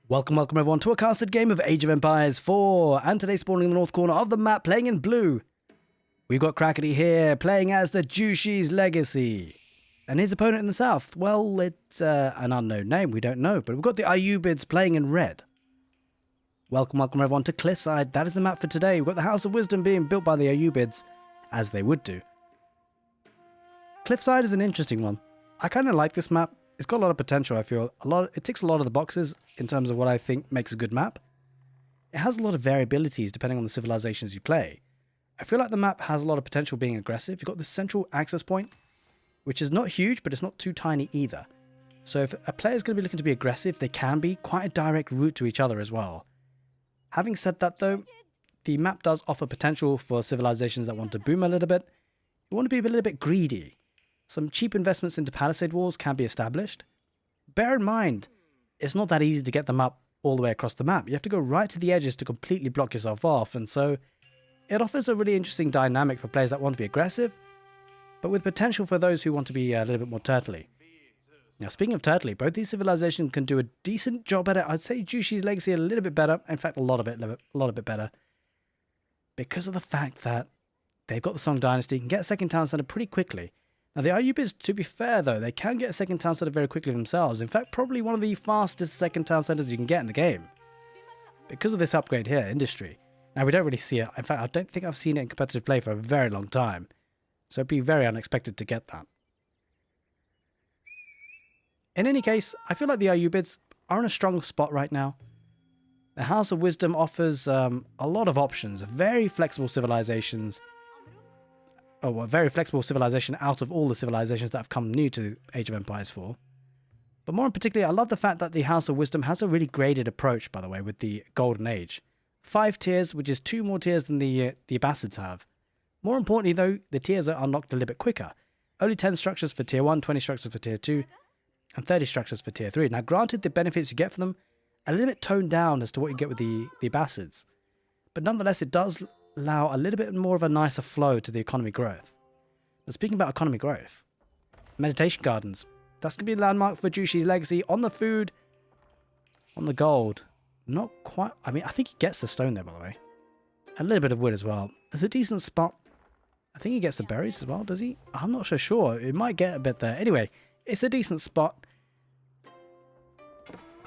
Welcome everyone to a casted game of Age of Empires 4, and today spawning in the north corner of the map playing in blue. We've got Crackedyhere playing as the Jushi's Legacy. And his opponent in the south, well, it's an unknown name, we don't know, but we've got the Ayyubids playing in red. Welcome everyone to Cliffside. That is the map for today. We've got the House of Wisdom being built by the Ayyubids, as they would do. Cliffside is an interesting one. I kind of like this map. It's got a lot of potential, I feel. It ticks a lot of the boxes in terms of what I think makes a good map. It has a lot of variabilities depending on the civilizations you play. I feel like the map has a lot of potential being aggressive. You've got this central access point, which is not huge, but it's not too tiny either. So if a player is going to be looking to be aggressive, they can be quite a direct route to each other as well. Having said that though, the map does offer potential for civilizations that want to boom a little bit. You want to be a little bit greedy. Some cheap investments into palisade walls can be established. Bear in mind, it's not that easy to get them up all the way across the map. You have to go right to the edges to completely block yourself off, and so it offers a really interesting dynamic for players that want to be aggressive, but with potential for those who want to be a little bit more turtly. Now, speaking of turtly, both these civilizations can do a decent job at it. I'd say Jushi's Legacy a little bit better. In fact, a lot of it better. Because of the fact that they've got the Song Dynasty, can get a second town center pretty quickly. Now, the Ayyubids, to be fair though, they can get a second town center very quickly themselves. In fact, probably one of the fastest second town centers you can get in the game. Because of this upgrade here, Industry. Now, we don't really see it. In fact, I don't think I've seen it in competitive play for a very long time. So it'd be very unexpected to get that. In any case, I feel like the Ayyubids are in a strong spot right now. The House of Wisdom offers a lot of options, very flexible civilizations. A very flexible civilization out of all the civilizations that have come new to Age of Empires 4. But more in particular, I love the fact that the House of Wisdom has a really graded approach, by the way, with the Golden Age. 5 tiers, which is 2 more tiers than the Abbasids have. More importantly, though, the tiers are unlocked a little bit quicker. Only 10 structures for tier 1, 20 structures for tier 2, and 30 structures for tier 3. Now, granted, the benefits you get from them are a little bit toned down as to what you get with the Abbasids. But nonetheless, it does allow a little bit more of a nicer flow to the economy growth. Now, speaking about economy growth, meditation gardens. That's going to be a landmark for Jushi's Legacy on the food, on the gold. Not quite. I mean, I think he gets the stone there, by the way. A little bit of wood as well. It's a decent spot. I think he gets the berries as well, does he? I'm not so sure. It might get a bit there. Anyway, it's a decent spot.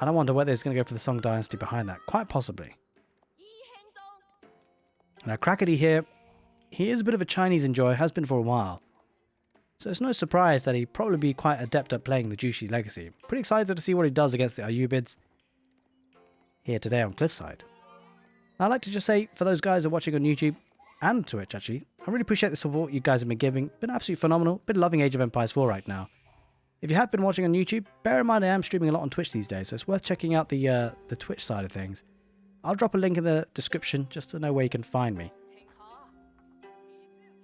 And I wonder whether he's going to go for the Song Dynasty behind that. Quite possibly. Now, Crackedyhere, he is a bit of a Chinese enjoyer, has been for a while. So it's no surprise that he'd probably be quite adept at playing the Jushi's Legacy. Pretty excited to see what he does against the Ayyubids here today on Cliffside. Now, I'd like to just say, for those guys who are watching on YouTube and Twitch, actually, I really appreciate the support you guys have been giving. Been absolutely phenomenal. Been loving Age of Empires 4 right now. If you have been watching on YouTube, bear in mind I am streaming a lot on Twitch these days, so it's worth checking out the Twitch side of things. I'll drop a link in the description just to know where you can find me.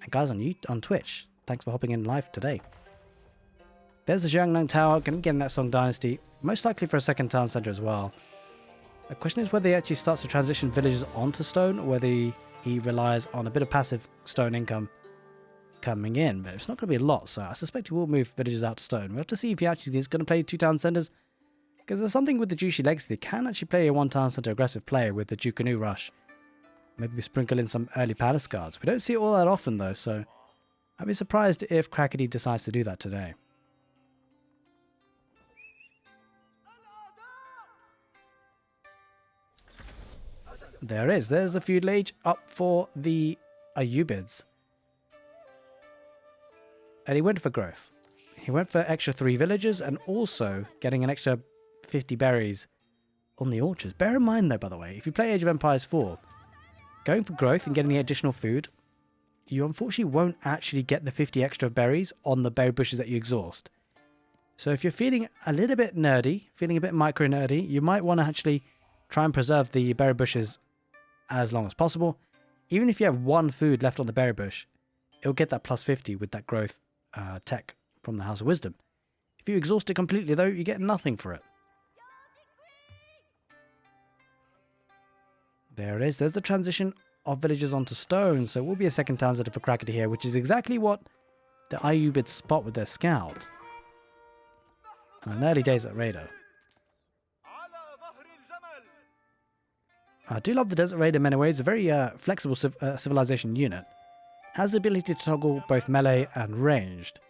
And guys on Twitch, thanks for hopping in live today. There's the Jiangnang Tower, going to get in that Song Dynasty, most likely for a second town center as well. The question is whether he actually starts to transition villages onto stone, or whether he relies on a bit of passive stone income coming in, but it's not going to be a lot, so I suspect he will move villages out to stone. We'll have to see if he actually is going to play 2 town centers. Because there's something with the Jushi Legacy, they can actually play a 1 town center aggressive player with the Jukanu Rush. Maybe we sprinkle in some early palace guards. We don't see it all that often though, so I'd be surprised if Crackedy decides to do that today. There is. There's the feudal age up for the Ayyubids. And he went for growth. He went for extra 3 villagers and also getting an extra 50 berries on the orchards. Bear in mind though, by the way, if you play Age of Empires 4, going for growth and getting the additional food, you unfortunately won't actually get the 50 extra berries on the berry bushes that you exhaust. So if you're feeling a little bit nerdy, feeling a bit micro nerdy, you might want to actually try and preserve the berry bushes as long as possible. Even if you have 1 food left on the berry bush, it'll get that plus 50 with that growth tech from the House of Wisdom. If you exhaust it completely though, you get nothing for it. There it is. There's the transition of villages onto stone, so it will be a second town center for Crackedyhere, which is exactly what the Ayyubids spot with their scout. And in early days at Raider. I do love the Desert Raid in many ways. A very flexible civilization unit. Has the ability to toggle both melee and ranged.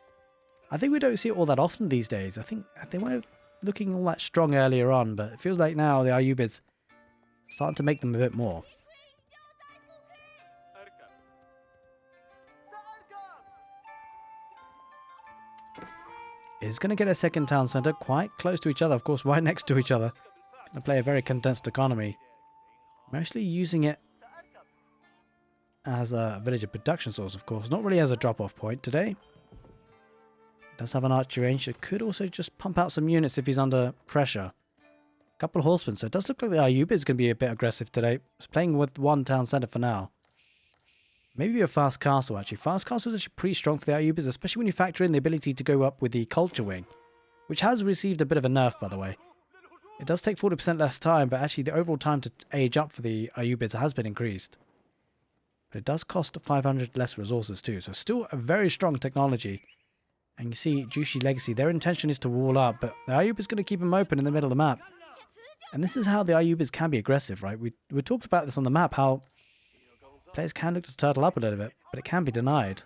I think we don't see it all that often these days. I think they weren't looking all that strong earlier on, but it feels like now the Ayyubids starting to make them a bit more. Is going to get a second town centre quite close to each other, of course, right next to each other. Going to play a very condensed economy. Mostly using it as a villager production source, of course. Not really as a drop-off point today. Does have an archer range. It could also just pump out some units if he's under pressure. A couple of horsemen, so it does look like the Ayyubid is going to be a bit aggressive today. It's playing with one town centre for now. Maybe a fast castle, actually. Fast castle is actually pretty strong for the Ayyubids, especially when you factor in the ability to go up with the culture wing, which has received a bit of a nerf, by the way. It does take 40% less time, but actually the overall time to age up for the Ayyubids has been increased. But it does cost 500 less resources too, so still a very strong technology. And you see, Jushi Legacy, their intention is to wall up, but the Ayyubids going to keep them open in the middle of the map. And this is how the Ayyubids can be aggressive, right? We talked about this on the map, how players can look to turtle up a little bit, but it can be denied.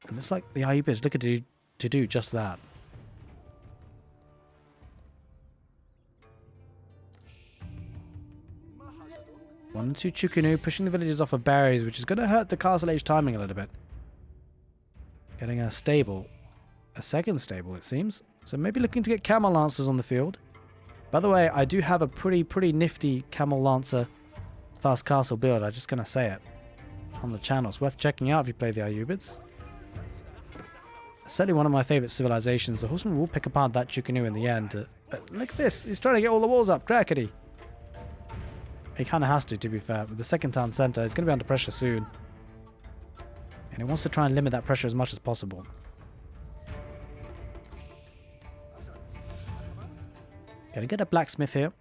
And it's like the Ayyubids look to do just that. One and two Chukunu pushing the villagers off of berries, which is going to hurt the castle age timing a little bit. Getting a stable. A second stable, it seems. So maybe looking to get camel lancers on the field. By the way, I do have a pretty nifty camel lancer fast castle build. I'm just going to say it on the channel. It's worth checking out if you play the Ayyubids. Certainly one of my favourite civilizations. The horseman will pick apart that Chukunu in the end. But look at this. He's trying to get all the walls up. Crackety. He kind of has to be fair. With the second town centre, it's going to be under pressure soon. And he wants to try and limit that pressure as much as possible. Going to get a blacksmith here.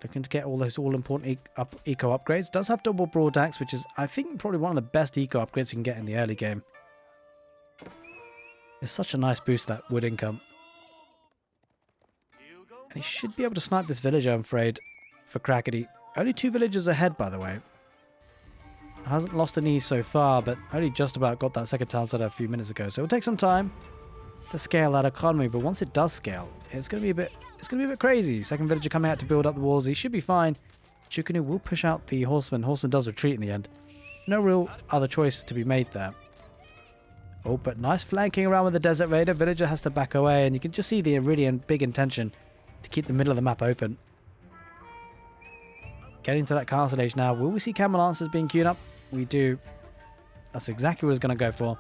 Looking to get all those all-important eco upgrades. Does have double broad axe, which is, I think, probably one of the best eco upgrades you can get in the early game. It's such a nice boost, that wood income. And he should be able to snipe this villager, I'm afraid, for Crackety. Only 2 villagers ahead, by the way. Hasn't lost any so far, but only just about got that second town set a few minutes ago. So it'll take some time to scale that economy, but once it does scale, it's going to be a bit crazy. Second villager coming out to build up the walls. He should be fine. Chukunu will push out the horseman. Horseman does retreat in the end. No real other choice to be made there. Oh, but nice flanking around with the Desert Raider. Villager has to back away, and you can just see the really big intention to keep the middle of the map open. Getting to that castle age now. Will we see camel lancers being queued up? We do. That's exactly what I was going to go for.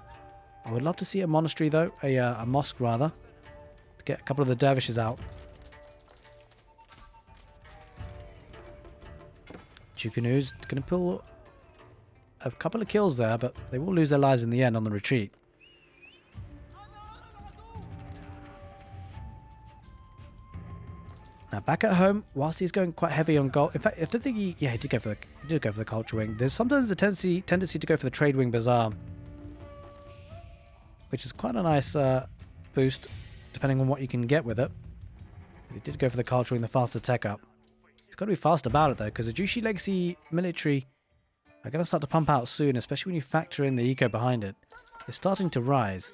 I would love to see a monastery, though. A mosque, rather. To get a couple of the dervishes out. Chukunu's going to pull a couple of kills there, but they will lose their lives in the end on the retreat. Now back at home, whilst he's going quite heavy on gold. In fact, I don't think he did go for the culture wing. There's sometimes a tendency to go for the trade wing bazaar, which is quite a nice boost, depending on what you can get with it. But he did go for the culture wing, the faster tech up. He's got to be fast about it though, because the Jushi Legacy military are going to start to pump out soon, especially when you factor in the eco behind it. It's starting to rise.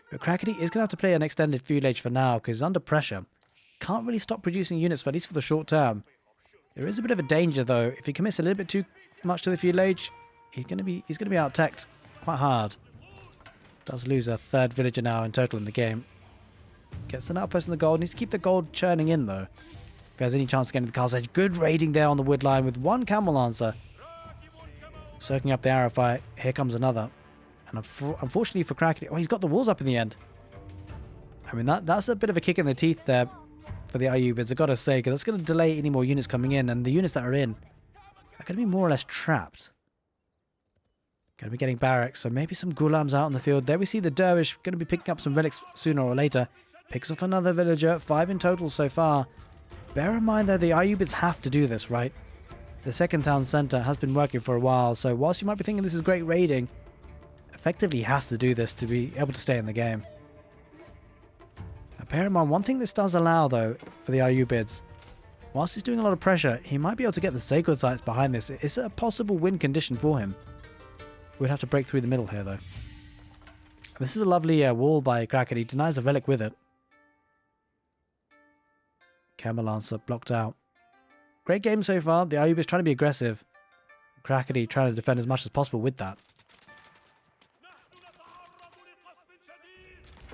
But Crackety is going to have to play an extended feud age for now, because he's under pressure. Can't really stop producing units, for at least for the short term. There is a bit of a danger though. If he commits a little bit too much to the feudal age, he's going to be out-teched quite hard. Does lose a third villager now in total in the game. Gets an outpost in the gold. Needs to keep the gold churning in though. If he has any chance of getting the castle edge. Good raiding there on the wood line with one camel lancer. Circling up the arrow fire. Here comes another. And unfortunately for Crackety, he's got the walls up in the end. I mean, that's a bit of a kick in the teeth there for the Ayyubids, I've got to say, because that's going to delay any more units coming in, and the units that are in are going to be more or less trapped. Going to be getting barracks, so maybe some gulams out on the field. There we see the dervish going to be picking up some relics sooner or later. Picks off another villager, 5 in total so far. Bear in mind though, the Ayyubids have to do this, right? The second town centre has been working for a while, so whilst you might be thinking this is great raiding, effectively has to do this to be able to stay in the game. Bear in mind, one thing this does allow, though, for the Ayyubids, whilst he's doing a lot of pressure, he might be able to get the sacred sites behind this. It's a possible win condition for him. We'd have to break through the middle here, though. This is a lovely wall by Crackedy. He denies a relic with it. Camel Lancer blocked out. Great game so far. The Ayyubid is trying to be aggressive. Crackedy trying to defend as much as possible with that.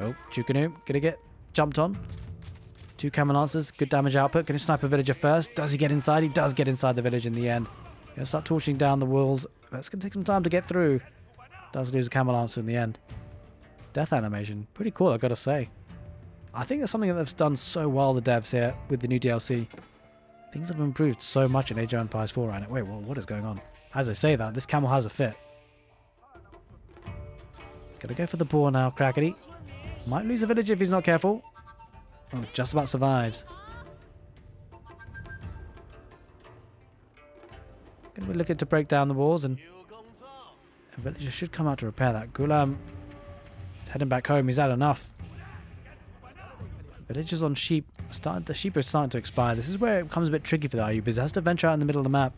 Oh, Chukanu gonna get jumped on. 2 Camel Lancers, good damage output. Gonna snipe a villager first. Does he get inside? He does get inside the village in the end. Gonna start torching down the walls. That's gonna take some time to get through. Does lose a Camel Lancer in the end. Death animation. Pretty cool, I've got to say. I think that's something that they've done so well, the devs here, with the new DLC. Things have improved so much in Age of Empires 4 right now. Wait, what is going on? As I say that, this camel has a fit. Gonna go for the boar now, Crackedy. Might lose a village if he's not careful. Oh, just about survives. Gonna be looking to break down the walls, and a villager should come out to repair that. Gulam is heading back home. He's had enough. Villagers on sheep. The sheep are starting to expire. This is where it becomes a bit tricky for the Ayyubids. He has to venture out in the middle of the map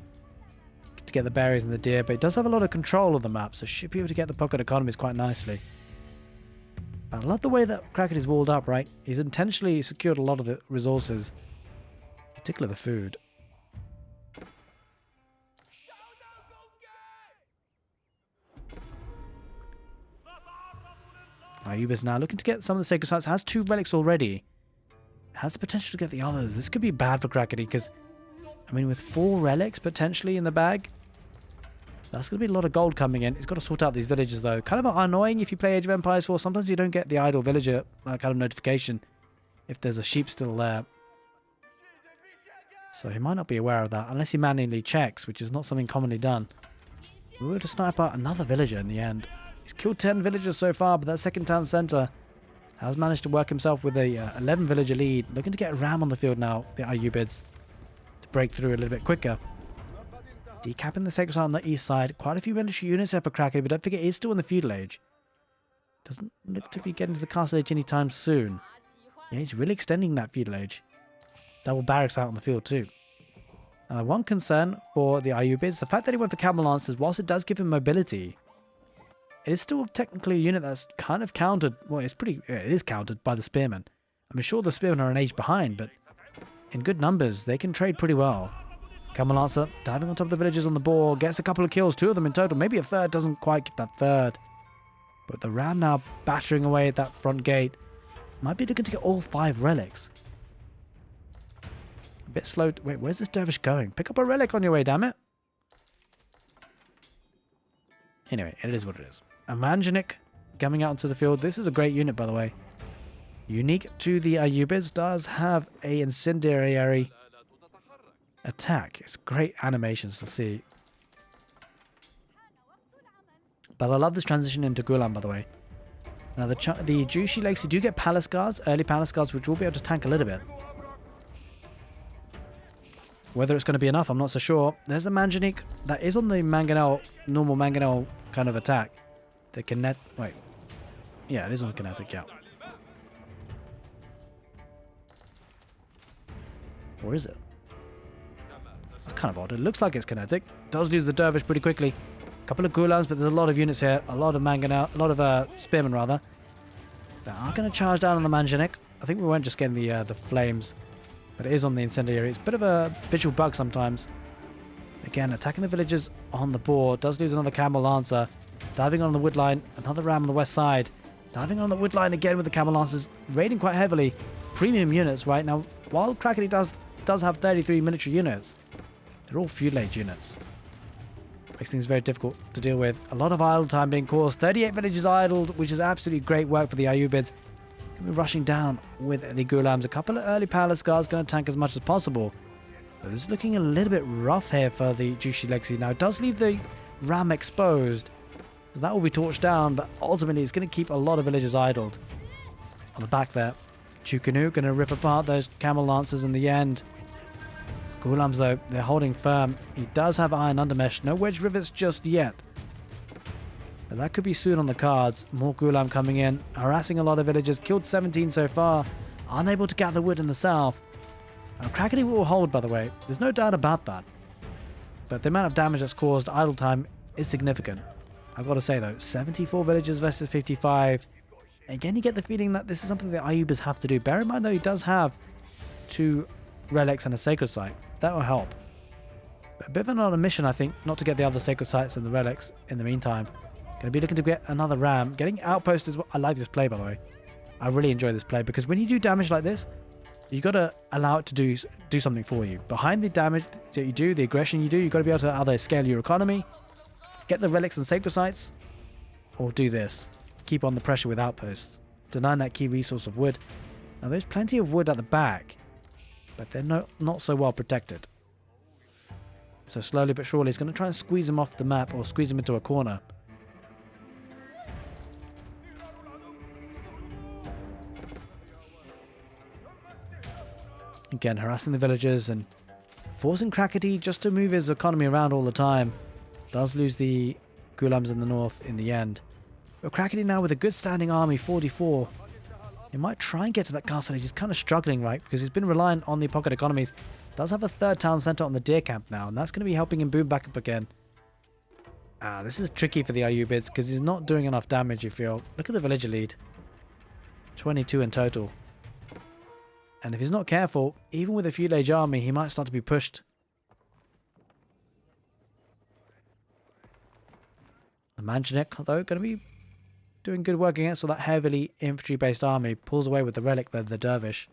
to get the berries and the deer, but he does have a lot of control of the map, so should be able to get the pocket economies quite nicely. I love the way that Crackedy is walled up, right? He's intentionally secured a lot of the resources, particularly the food. Ayyubid now looking to get some of the sacred sites. Has 2 relics already. Has the potential to get the others. This could be bad for Crackedy because, I mean, with 4 relics potentially in the bag, that's going to be a lot of gold coming in. He's got to sort out these villagers though. Kind of annoying if you play Age of Empires 4. Sometimes you don't get the idle villager kind of notification if there's a sheep still there. So he might not be aware of that unless he manually checks, which is not something commonly done. We were to snipe out another villager in the end. He's killed 10 villagers so far, but that second town centre has managed to work himself with a 11 villager lead. Looking to get a ram on the field now, the Ayyubids, to break through a little bit quicker. Decapping the sacred site on the east side. Quite a few military units there for Crackedy, but don't forget he's still in the feudal age. Doesn't look to be getting to the castle age anytime soon. Yeah, he's really extending that feudal age. Double barracks out on the field too. Now, one concern for the Ayyubids, the fact that he went for Camel Lancers, whilst it does give him mobility, it is still technically a unit that's kind of countered. Well, it is countered by the Spearmen. I'm sure the Spearmen are an age behind, but in good numbers, they can trade pretty well. Camel Lancer diving on top of the villagers on the boar, gets a couple of kills, 2 of them in total. Maybe a third, doesn't quite get that third. But the ram now battering away at that front gate. Might be looking to get all 5 relics. A bit slow. Wait, where's this dervish going? Pick up a relic on your way, damn it. Anyway, it is what it is. A Manjanik coming out into the field. This is a great unit, by the way. Unique to the Ayyubids, does have a incendiary attack. It's great animations to see. But I love this transition into Gulam, by the way. Now, the Jushi Lakes, you do get palace guards, early palace guards, which will be able to tank a little bit. Whether it's going to be enough, I'm not so sure. There's a Manjanik that is on the Mangonel, normal Mangonel kind of attack. The kinet... Wait. Yeah, it is on kinetic, yeah. Or is it? That's kind of odd. It looks like it's kinetic. Does lose the dervish pretty quickly. A couple of Gulams, but there's a lot of units here. A lot of Mangonel, a lot of spearmen, rather. They are going to charge down on the Manjanik. I think we weren't just getting the flames. But it is on the incendiary. It's a bit of a visual bug sometimes. Again, attacking the villagers on the board. Does lose another Camel Lancer. Diving on the wood line. Another ram on the west side. Diving on the wood line again with the Camel Lancers. Raiding quite heavily. Premium units right now. While Crackedy does have 33 military units, they're all feudal age units. Makes things very difficult to deal with. A lot of idle time being caused. 38 villages idled, which is absolutely great work for the Ayyubids. We're rushing down with the Gulams. A couple of early palace guards going to tank as much as possible. But this is looking a little bit rough here for the Jushi Legacy. Now, it does leave the ram exposed. So that will be torched down, but ultimately it's going to keep a lot of villagers idled. On the back there, Chukanu going to rip apart those Camel Lancers in the end. Gulams, though, they're holding firm. He does have Iron Undermesh. No Wedge Rivets just yet. But that could be soon on the cards. More Gulam coming in, harassing a lot of villagers. Killed 17 so far. Unable to gather wood in the south. Now, Crackedy will hold, by the way. There's no doubt about that. But the amount of damage that's caused idle time is significant. I've got to say, though, 74 villagers versus 55. Again, you get the feeling that this is something that Ayyubids have to do. Bear in mind, though, he does have 2 relics and a sacred site. That will help. But a bit of another mission, I think, not to get the other sacred sites and the relics in the meantime. Going to be looking to get another ram. Getting outpost is what I like this play, by the way. I really enjoy this play because when you do damage like this, you got to allow it to do something for you. Behind the damage that you do, the aggression you do, you got to be able to either scale your economy, get the relics and sacred sites, or do this. Keep on the pressure with outposts, denying that key resource of wood. Now there's plenty of wood at the back, but they're not so well protected. So slowly but surely he's going to try and squeeze them off the map or squeeze them into a corner. Again, harassing the villagers and forcing Crackedy just to move his economy around all the time. Does lose the Ghulams in the north in the end. But Crackedy now with a good standing army, 44. He might try and get to that castle. He's kind of struggling, right? Because he's been reliant on the pocket economies. Does have a 3rd town centre on the deer camp now. And that's going to be helping him boom back up again. This is tricky for the Ayyubids because he's not doing enough damage, you feel. Look at the villager lead. 22 in total. And if he's not careful, even with a few age army, he might start to be pushed. The Manjanik, though, going to be doing good work against all that heavily infantry-based army. Pulls away with the relic, the dervish.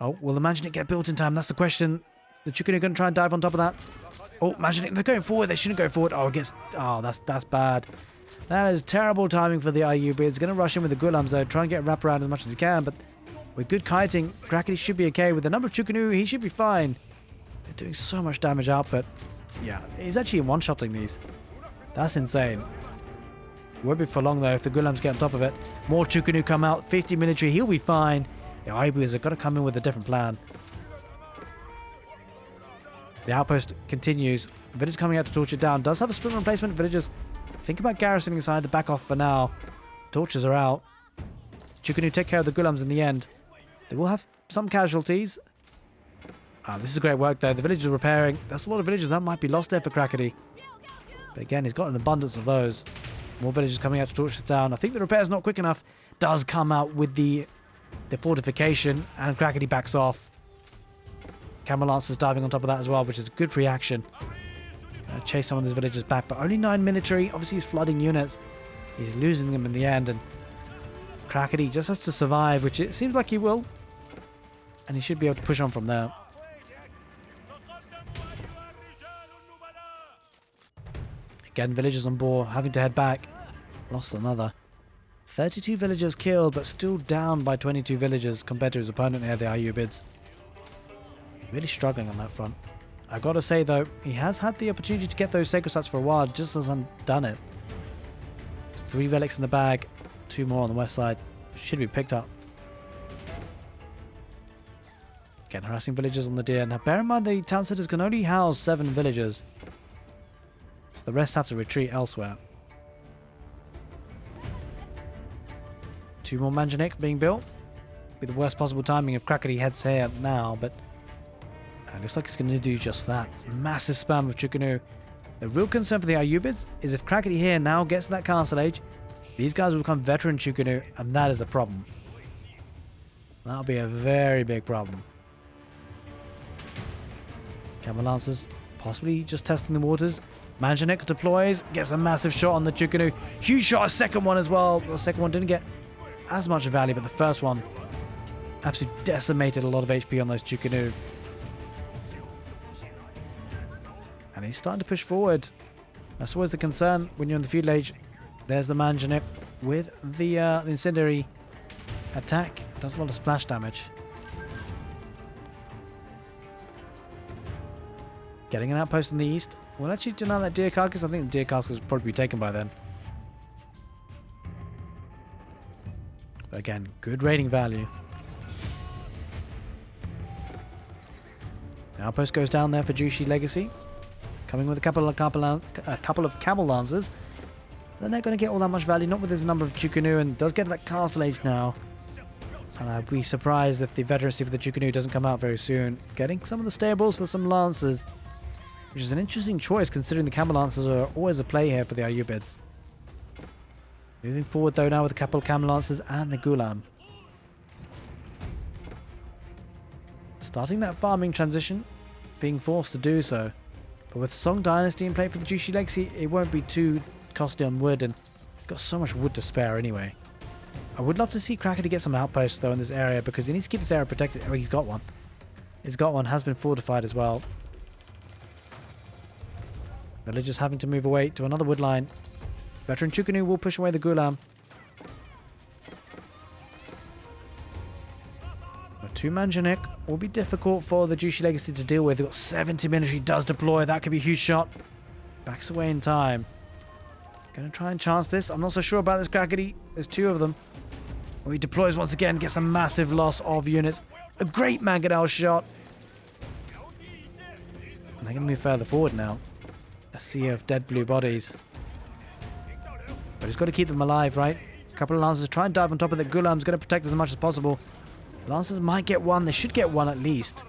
Oh, will the Manjanik get built in time? That's the question. The Chukunu going to try and dive on top of that. Oh, Manjanik, they're going forward. They shouldn't go forward. Oh, that's bad. That is terrible timing for the Ayyubids. Going to rush in with the Ghulams, though. Try and get wrap around as much as he can, but with good kiting, Crackedy should be okay. With the number of Chukunu, he should be fine. They're doing so much damage output. Yeah, he's actually one-shotting these. That's insane. Won't be for long, though, if the Ghulams get on top of it. More Chukunu come out. 50 military, he'll be fine. The Ayyubids have got to come in with a different plan. The outpost continues. Village coming out to torch it down. Does have a sprint replacement. Villagers think about garrisoning inside. The back off for now. Torches are out. Chukunu take care of the Ghulams in the end. They will have some casualties. This is great work there. The villagers are repairing. That's a lot of villagers that might be lost there for Crackedy. But again, he's got an abundance of those. More villagers coming out to torch this down. I think the repair's not quick enough. Does come out with the fortification, and Crackedy backs off. Camel Lancers diving on top of that as well, which is a good reaction. Chase some of these villagers back, but only 9 military. Obviously, he's flooding units. He's losing them in the end, and Crackedy just has to survive, which it seems like he will. And he should be able to push on from there. Again, villagers on board, having to head back. Lost another. 32 villagers killed, but still down by 22 villagers compared to his opponent here, the Ayyubids. Really struggling on that front. I've got to say, though, he has had the opportunity to get those sacred sites for a while, just hasn't done it. 3 relics in the bag, 2 more on the west side. Should be picked up. Again, harassing villagers on the deer. Now, bear in mind the town centers can only house 7 villagers. So the rest have to retreat elsewhere. 2 more Manjanik being built. Be the worst possible timing if Crackedy heads here now, but it looks like he's going to do just that. Massive spam of Chukunu. The real concern for the Ayyubids is if Crackedy here now gets to that castle age, these guys will become veteran Chukunu, and that is a problem. That'll be a very big problem. Camel Lancers possibly just testing the waters. Manjanik deploys, gets a massive shot on the Chukunu. Huge shot, a second one as well. The second one didn't get as much value, but the first one absolutely decimated a lot of HP on those Chukunu. And he's starting to push forward. That's always the concern when you're in the feudal age. There's the Manjanik with the incendiary attack. Does a lot of splash damage. Getting an outpost in the east. We'll actually deny that deer carcass. I think the deer carcass will probably be taken by then. But again, good raiding value. The outpost goes down there for Jushi Legacy. Coming with a couple of Camel Lancers. They're not going to get all that much value, not with his number of Chukunu, and does get to that castle age now. And I'd be surprised if the veterancy for the Chukunu doesn't come out very soon. Getting some of the stables for some lancers, which is an interesting choice considering the camel lancers are always a play here for the Ayyubids. Moving forward though now with a couple of camel lancers and the Gulam. Starting that farming transition, being forced to do so. But with Song Dynasty in play for the Jushi Legacy, it won't be too costly on wood, and got so much wood to spare anyway. I would love to see Crackedy get some outposts though in this area, because he needs to keep this area protected. Oh, he's got one. He's got one, has been fortified as well. Villagers having to move away to another wood line. Veteran Chukunu will push away the Gulam. A two-man Janik will be difficult for the Jushi Legacy to deal with. They've got 70 military, does deploy. That could be a huge shot. Backs away in time. Gonna try and chance this. I'm not so sure about this Crackedy. There's two of them. Oh, he deploys once again, gets a massive loss of units. A great Mangonel shot. And they're gonna move further forward now. A sea of dead blue bodies. But he's got to keep them alive, right? A couple of Lancers try and dive on top of the Gulam's going to protect as much as possible. Lancers might get one. They should get one at least.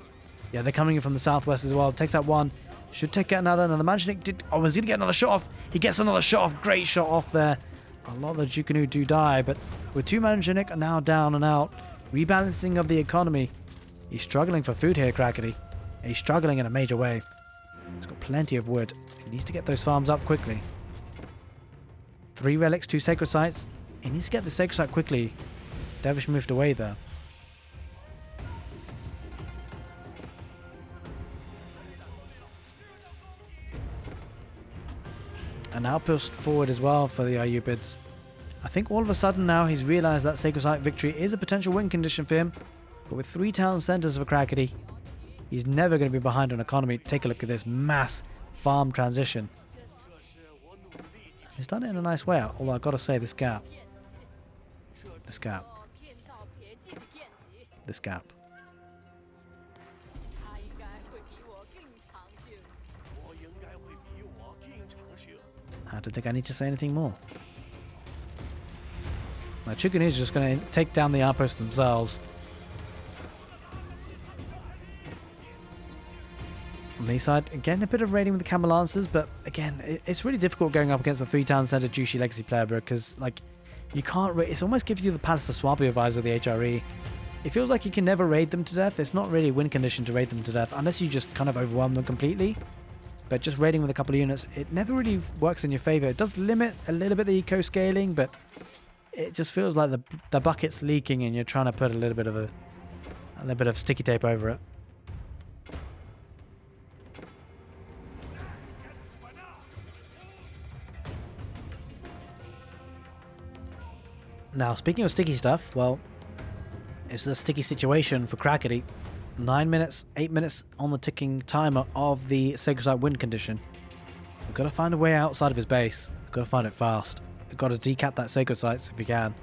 Yeah, they're coming in from the southwest as well. Takes that one. Should take out another. Another Manjanik did... Oh, he's going to get another shot off. He gets another shot off. Great shot off there. A lot of the Jukunu do die, but with two Manjanik are now down and out. Rebalancing of the economy. He's struggling for food here, Crackedy. He's struggling in a major way. He's got plenty of wood. He needs to get those farms up quickly. 3 relics, 2 sacred sites. He needs to get the sacred site quickly. Dervish moved away there. An outpost forward as well for the Ayyubids. I think all of a sudden now he's realised that sacred site victory is a potential win condition for him. But with 3 town centres for Crackedy, he's never going to be behind on economy. Take a look at this mass farm transition. He's done it in a nice way, although I've got to say this gap. This gap. This gap. I don't think I need to say anything more. Now Chukunu is just going to take down the outposts themselves. On the east side, again a bit of raiding with the camel lancers, but again it's really difficult going up against a 3-town centre Jushi Legacy player, because like you can't it almost gives you the Palace of Swabia vibes of the HRE. It feels like you can never raid them to death. It's not really a win condition to raid them to death unless you just kind of overwhelm them completely. But just raiding with a couple of units, it never really works in your favour. It does limit a little bit the eco scaling, but it just feels like the bucket's leaking and you're trying to put a little bit of sticky tape over it. Now, speaking of sticky stuff, well, it's a sticky situation for Crackedy. 9 minutes, 8 minutes on the ticking timer of the sacred site win condition. We've got to find a way outside of his base. We've got to find it fast. We've got to decap that sacred sites if we can.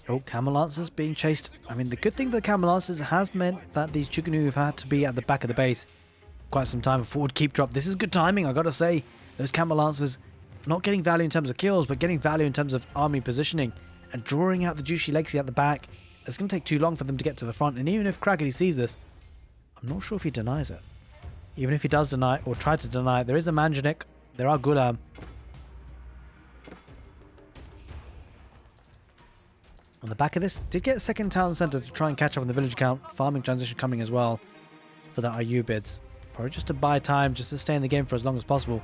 Oh, Camel Lancers being chased. I mean, the good thing for the Camel Lancers has meant that these Chukunu have had to be at the back of the base quite some time. Forward keep drop. This is good timing, I gotta say. Those Camel Lancers not getting value in terms of kills, but getting value in terms of army positioning and drawing out the Jushi Legacy at the back. It's going to take too long for them to get to the front, and even if Crackedy sees this, I'm not sure if he denies it. Even if he does deny or try to deny it, there is a Manjanik, there are Gulam. On the back of this, did get a second town centre to try and catch up on the village count. Farming transition coming as well for the Ayyubids. Probably just to buy time, just to stay in the game for as long as possible.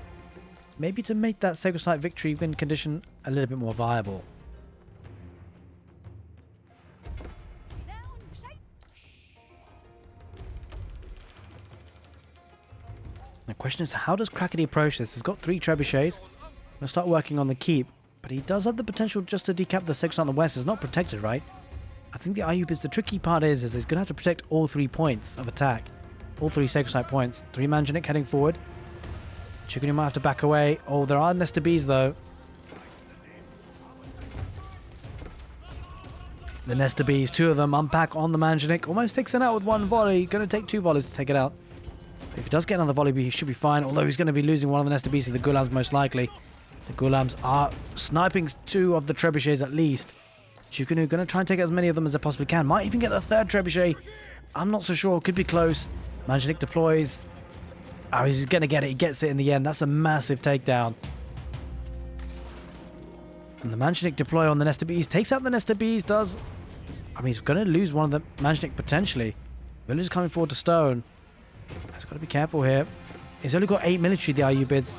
Maybe to make that sacred site victory win condition a little bit more viable. The question is, how does Crackedy approach this? He's got 3 trebuchets. I'm going to start working on the keep, but he does have the potential just to decap the sacred site on the west. It's not protected, right? I think the Ayyubids, the tricky part is he's going to have to protect all 3 points of attack. All 3 sacred site points. 3 Manjanik heading forward. Chukunu might have to back away. Oh, there are Nesta Bees though. The Nesta Bees, 2 of them, unpack on the Manjanik. Almost takes it out with 1 volley. Going to take 2 volleys to take it out. If he does get another volley, he should be fine. Although he's going to be losing one of the Nesta Bees to the Gulams most likely. The Ghulams are sniping 2 of the trebuchets at least. Chukunu going to try and take as many of them as they possibly can. Might even get the 3rd trebuchet. I'm not so sure. Could be close. Manjanik deploys. Oh, he's going to get it. He gets it in the end. That's a massive takedown. And the Manjanik deploy on the Nest of Bees. Takes out the Nest of Bees. Does... I mean, he's going to lose one of the Manjanik potentially. Villagers coming forward to stone. He's got to be careful here. He's only got 8 military, the Ayyubids.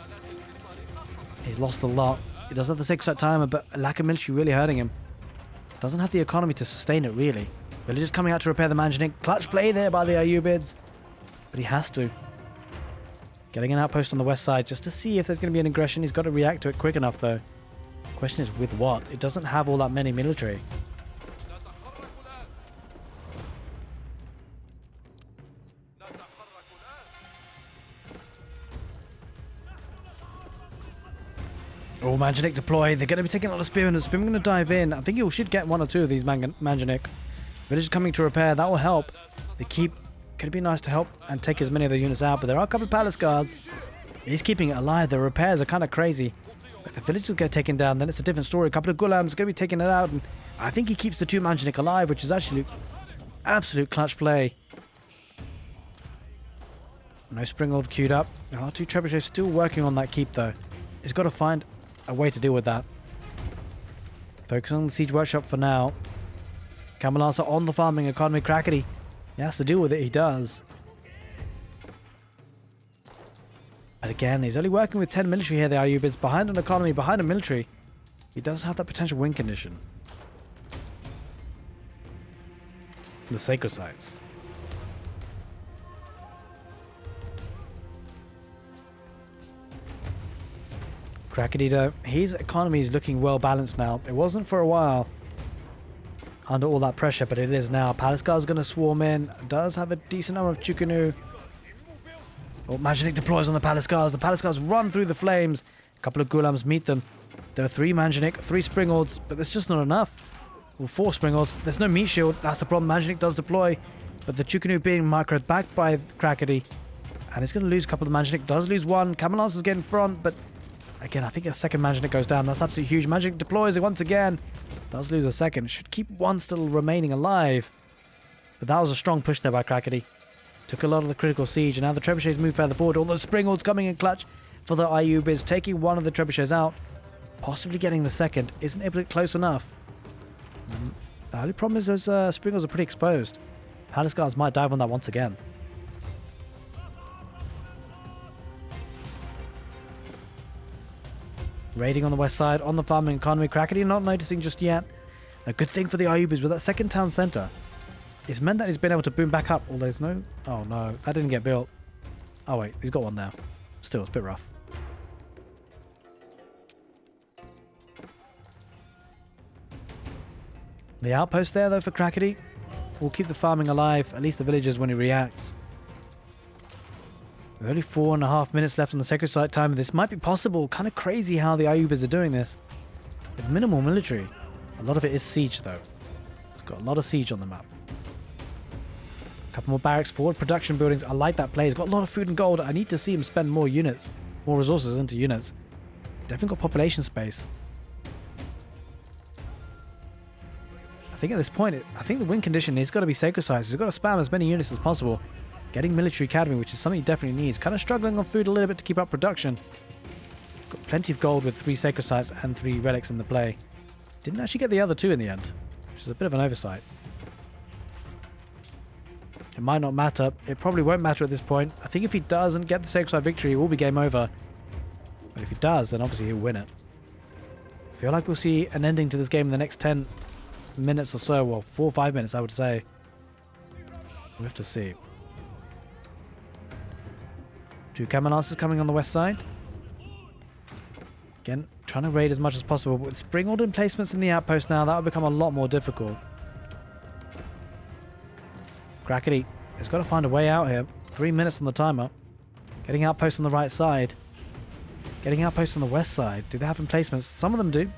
He's lost a lot. He does have the 6-shot timer, but a lack of military really hurting him. Doesn't have the economy to sustain it, really. Villagers coming out to repair the Manjanik. Clutch play there by the Ayyubids. But he has to. Getting an outpost on the west side just to see if there's going to be an aggression. He's got to react to it quick enough, though. Question is, with what? It doesn't have all that many military. Oh, Manjanik deploy. They're going to be taking a lot of Spearmen. The Spearmen going to dive in. I think you should get 1 or 2 of these Manjanik. Villagers coming to repair. That will help. They keep... Could be nice to help and take as many of the units out, but there are a couple of palace guards. He's keeping it alive. The repairs are kind of crazy. If the villagers get taken down, then it's a different story. A couple of Ghulams are going to be taking it out, and I think he keeps the 2 Manjanik alive, which is actually absolute clutch play. No Springald queued up. There are 2 trebuchets still working on that keep, though. He's got to find a way to deal with that. Focus on the siege workshop for now. Camelasa on the farming economy. Crackety. He has to deal with it. He does. But again, he's only working with 10 military here. The Ayyubids behind an economy, behind a military. He does have that potential win condition. The sacred sites. Crackety, though, his economy is looking well balanced now. It wasn't for a while under all that pressure, but it is now. Palace Guard's going to swarm in. Does have a decent number of Chukunu. Oh, Manjanik deploys on the Palace Guards. The Palace Guards run through the flames. A couple of Ghulams meet them. There are 3 Manjanik, 3 Springalds, but there's just not enough. Well, 4 Springalds. There's no meat shield. That's the problem. Manjanik does deploy, but the Chukunu being microed back by Crackety. And he's going to lose a couple of Manjanik. Does lose 1. Camelance is getting front, but again, I think a second Manjanik goes down. That's absolutely huge. Manjanik deploys it once again. Does lose a second. Should keep 1 still remaining alive. But that was a strong push there by Crackety. Took a lot of the critical siege. And now the trebuchets move further forward. All those Springalds coming in clutch for the Ayyubids. Taking 1 of the trebuchets out. Possibly getting the second. Isn't able to get close enough. The only problem is those Springalds are pretty exposed. Palace Guards might dive on that once again. Raiding on the west side, on the farming economy. Crackety not noticing just yet. A good thing for the Ayyubids with that second town centre. It's meant that he's been able to boom back up. Although there's no... Oh no, that didn't get built. Oh wait, he's got one there. Still, it's a bit rough. The outpost there though for Crackety will keep the farming alive. At least the villagers when he reacts. With only 4.5 minutes left on the sacred site timer, this might be possible. Kind of crazy how the Ayyubids are doing this. With minimal military. A lot of it is siege though. It's got a lot of siege on the map. A couple more barracks, forward production buildings. I like that play. He's got a lot of food and gold. I need to see him spend more units. More resources into units. Definitely got population space. I think at this point, I think the win condition has got to be sacred sites. He's got to spam as many units as possible. Getting military academy, which is something he definitely needs. Kind of struggling on food a little bit to keep up production. Got plenty of gold with 3 sacred sites and 3 relics in the play. Didn't actually get the other 2 in the end, which is a bit of an oversight. It might not matter. It probably won't matter at this point. I think if he doesn't get the sacred site victory, it will be game over. But if he does, then obviously he'll win it. I feel like we'll see an ending to this game in the next 10 minutes or so. Well, 4 or 5 minutes, I would say. We'll have to see. 2 Camelances coming on the west side. Again, trying to raid as much as possible. But with Springald emplacements in the outpost now, that will become a lot more difficult. Crackety has got to find a way out here. 3 minutes on the timer. Getting outposts on the right side. Getting outposts on the west side. Do they have emplacements? Some of them do.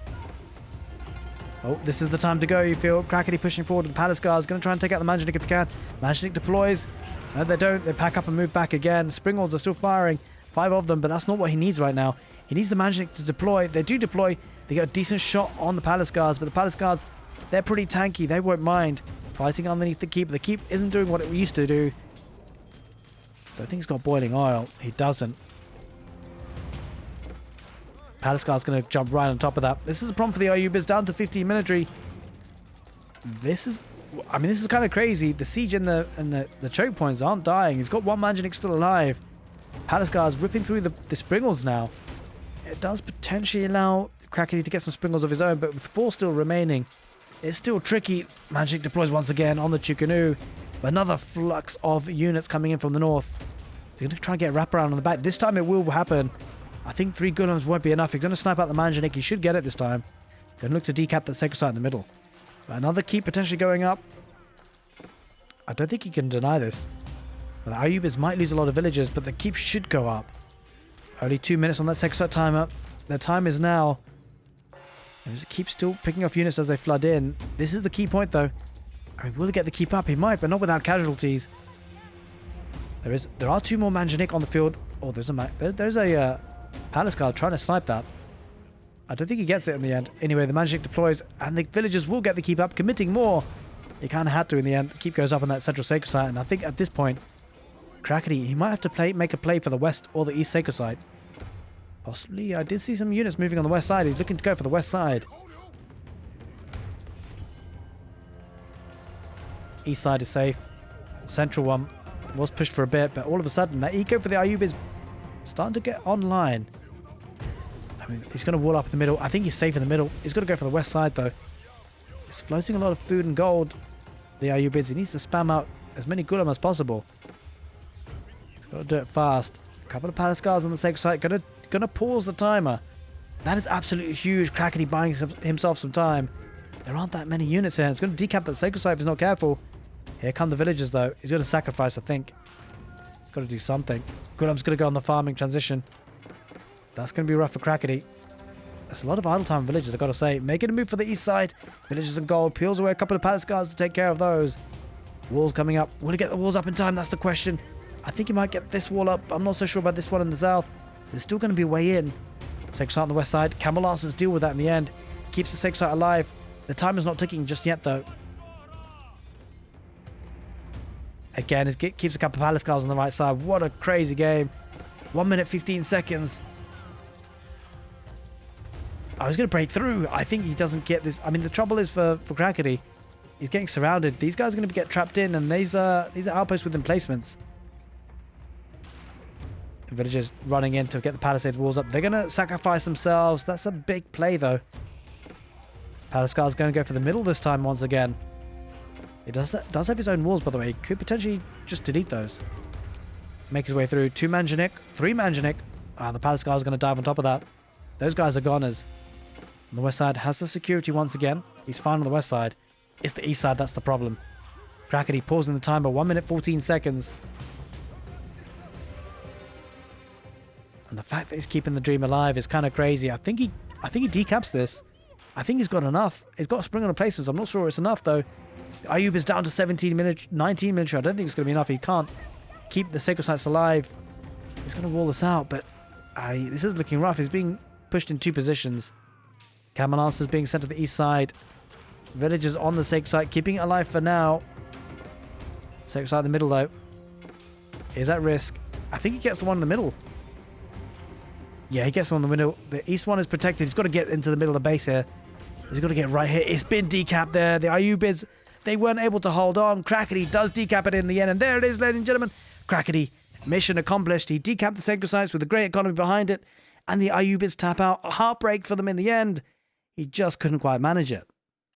Oh, this is the time to go, you feel. Crackety pushing forward with the Palace Guards. Going to try and take out the Manjanik if he can. Manjanik deploys. No, they don't. They pack up and move back again. Springalds are still firing. 5 of them, but that's not what he needs right now. He needs the magic to deploy. They do deploy. They get a decent shot on the palace guards, but the palace guards, they're pretty tanky. They won't mind fighting underneath the keep. The keep isn't doing what it used to do. I think he's got boiling oil. He doesn't. Palace guard's going to jump right on top of that. This is a problem for the Ayyubids, down to 15 military. This is kind of crazy. The siege and the choke points aren't dying. He's got one Manjanik still alive. Palace guard's ripping through the Springles now. It does potentially allow Crackedy to get some Springles of his own, but with 4 still remaining, it's still tricky. Manjanik deploys once again on the Chukunu. Another flux of units coming in from the north. He's going to try and get a wraparound on the back. This time it will happen. I think 3 Golems won't be enough. He's going to snipe out the Manjanik. He should get it this time. Going to look to decap the sacred site in the middle. But another keep potentially going up. I don't think he can deny this. The Ayyubids might lose a lot of villagers, but the keep should go up. Only 2 minutes on that sacred site timer. Their time is now. And the keep still picking off units as they flood in. This is the key point, though. I mean, will he get the keep up? He might, but not without casualties. There are 2 more Manjanik on the field. Oh, there's a palace guard trying to snipe that. I don't think he gets it in the end. Anyway, the Manjanik deploys, and the villagers will get the keep up, committing more. He kind of had to in the end. The keep goes up on that central sacred site, and I think at this point, Crackedy, he might have to make a play for the west or the east sacred site. Possibly. I did see some units moving on the west side. He's looking to go for the west side. East side is safe. Central one was pushed for a bit, but all of a sudden, that eco for the Ayyubids starting to get online. I mean, he's going to wall up in the middle. I think he's safe in the middle. He's got to go for the west side, though. He's floating a lot of food and gold. The Ayyubids. He needs to spam out as many Gullam as possible. He's got to do it fast. A couple of palace guards on the sacred site. Gonna pause the timer. That is absolutely huge. Crackedy buying himself some time. There aren't that many units here. It's going to decap that sacred site if he's not careful. Here come the villagers, though. He's going to sacrifice, I think. He's got to do something. Gullam's going to go on the farming transition. That's going to be rough for Crackedy. There's a lot of idle time villagers, I've got to say. Making a move for the east side. Villagers and gold. Peels away a couple of palace guards to take care of those. Walls coming up. Will he get the walls up in time? That's the question. I think he might get this wall up. I'm not so sure about this one in the south. There's still going to be a way in. Sacred site on the west side. Camel Lancers deal with that in the end. Keeps the sacred site alive. The timer's not ticking just yet, though. Again, it keeps a couple of palace guards on the right side. What a crazy game. 1 minute, 15 seconds. I was going to break through. I think he doesn't get this. I mean, the trouble is for Crackedy, he's getting surrounded. These guys are going to get trapped in, and these are outposts with emplacements. The villagers running in to get the palisade walls up. They're going to sacrifice themselves. That's a big play, though. Palace guard's going to go for the middle this time once again. He does have his own walls, by the way. He could potentially just delete those. Make his way through. 2 Manjanik, 3 Manjanik. The palace guard's going to dive on top of that. Those guys are goners. On the west side has the security once again. He's fine on the west side. It's the east side that's the problem. Crackedy pausing the timer. 1 minute, 14 seconds. And the fact that he's keeping the dream alive is kind of crazy. I think he decaps this. I think he's got enough. He's got spring on replacements. I'm not sure it's enough, though. Ayyub is down to 19 military. I don't think it's going to be enough. He can't keep the sacred sites alive. He's going to wall this out, but this is looking rough. He's being pushed in 2 positions. Camel Lancers being sent to the east side. Villagers on the sacred site, keeping it alive for now. Sacred site in the middle, though, is at risk. I think he gets the one in the middle. Yeah, he gets the one in the middle. The east one is protected. He's got to get into the middle of the base here. He's got to get right here. It's been decapped there. The Ayyubids, they weren't able to hold on. Crackedy does decap it in the end. And there it is, ladies and gentlemen. Crackedy, mission accomplished. He decapped the sacred sites with a great economy behind it. And the Ayyubids tap out. A heartbreak for them in the end. He just couldn't quite manage it.